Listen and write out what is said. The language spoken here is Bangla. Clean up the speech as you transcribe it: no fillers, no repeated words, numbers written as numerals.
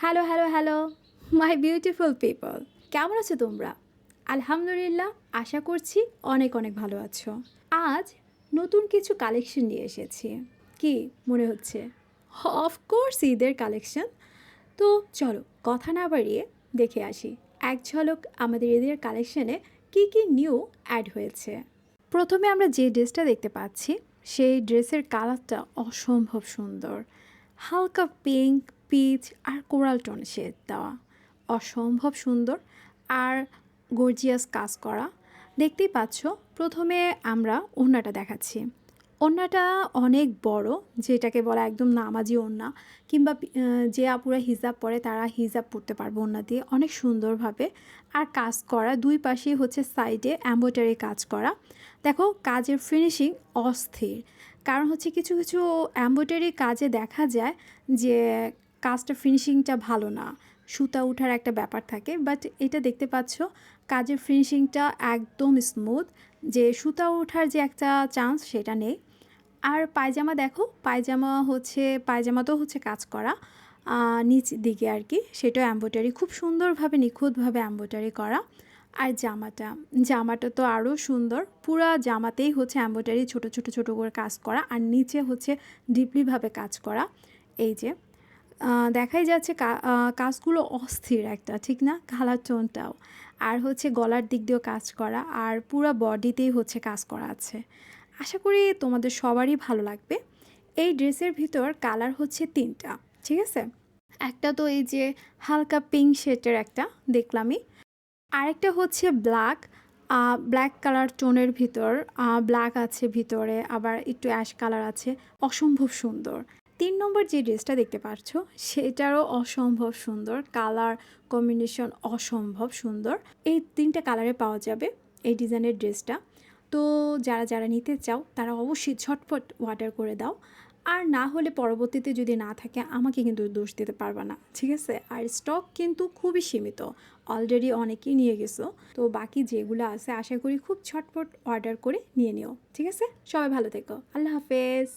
Hello, hello, hello! My beautiful people. কেমন আছো তোমরা? আলহামদুলিল্লাহ, আশা করছি অনেক, অনেক ভালো আছো। আজ নতুন কিছু কালেকশন নিয়ে এসেছি। কি মনে হচ্ছে? অফকোর্স ঈদের কালেকশন। তো চলো কথা না বাড়িয়ে দেখে আসি এক ঝলক আমাদের ঈদের কালেকশনে কি নিউ অ্যাড হয়েছে। প্রথমে আমরা যে ড্রেসটা দেখতে পাচ্ছি সেই ড্রেসের কালারটা অসম্ভব সুন্দর। হালকা পিঙ্ক, পিচ আর কোরাল টোন শেড দেওয়া, অসম্ভব সুন্দর আর গর্জিয়াস কাজ করা। দেখতেই পাচ্ছ, প্রথমে আমরা ওড়নাটা দেখাচ্ছি। ওড়নাটা অনেক বড়, যেটাকে বলা একদম নামাজি ওড়না, কিংবা যে আপুরা হিজাব পরে তারা হিজাব পরতে পারবে ওড়না দিয়ে, অনেক সুন্দরভাবে। আর কাজ করা দুই পাশেই হচ্ছে সাইডে এমব্রয়ডারি কাজ করা। দেখো কাজের ফিনিশিং অস্থির। কারণ হচ্ছে কিছু কিছু এমব্রয়ডারি কাজে দেখা যায় যে কাজটা ফিনিশিংটা ভালো না, সুতা উঠার একটা ব্যাপার থাকে। বাট এটা দেখতে পাচ্ছ কাজের ফিনিশিংটা একদম স্মুথ, যে সুতা ওঠার যে একটা চান্স সেটা নেই। আর পায়জামা দেখো, পায়জামাতেও হচ্ছে কাজ করা, নিচ দিকে আর কি, সেটাও এমব্রয়ডারি, খুব সুন্দরভাবে নিখুঁতভাবে এমব্রয়ডারি করা। আর জামাটা তো আরও সুন্দর, পুরা জামাতেই হচ্ছে এমব্রয়ডারি ছোট ছোট ছোট করে কাজ করা, আর নিচে হচ্ছে ডিপলিভাবে কাজ করা। এই যে দেখাই যাচ্ছে কাজগুলো অস্থির একটা, ঠিক না? কালার টোনটাও, আর হচ্ছে গলার দিক দিয়েও কাজ করা, আর পুরো বডিতেই হচ্ছে কাজ করা আছে। আশা করি তোমাদের সবারই ভালো লাগবে। এই ড্রেসের ভিতর কালার হচ্ছে ৩টা, ঠিক আছে? একটা তো এই যে হালকা পিঙ্ক শেডের একটা দেখলামই, আরেকটা হচ্ছে ব্ল্যাক কালার টোনের ভিতর, ব্ল্যাক আছে ভিতরে, আবার একটু অ্যাশ কালার আছে, অসম্ভব সুন্দর। ৩ নম্বর যে ড্রেসটা দেখতে পাচ্ছ সেটারও অসম্ভব সুন্দর, কালার কম্বিনেশন অসম্ভব সুন্দর। এই ৩টা কালারে পাওয়া যাবে এই ডিজাইনের ড্রেসটা। তো যারা যারা নিতে চাও তারা অবশ্যই ঝটপট অর্ডার করে দাও। আর না হলে পরবর্তীতে যদি না থাকে আমাকে কিন্তু দোষ দিতে পারবে না, ঠিক আছে? আর স্টক কিন্তু খুবই সীমিত, অলরেডি অনেকেই নিয়ে গেছো। তো বাকি যেগুলো আছে আশা করি খুব ঝটপট অর্ডার করে নিয়ে নিও, ঠিক আছে? সবাই ভালো থেকো, আল্লাহ হাফেজ।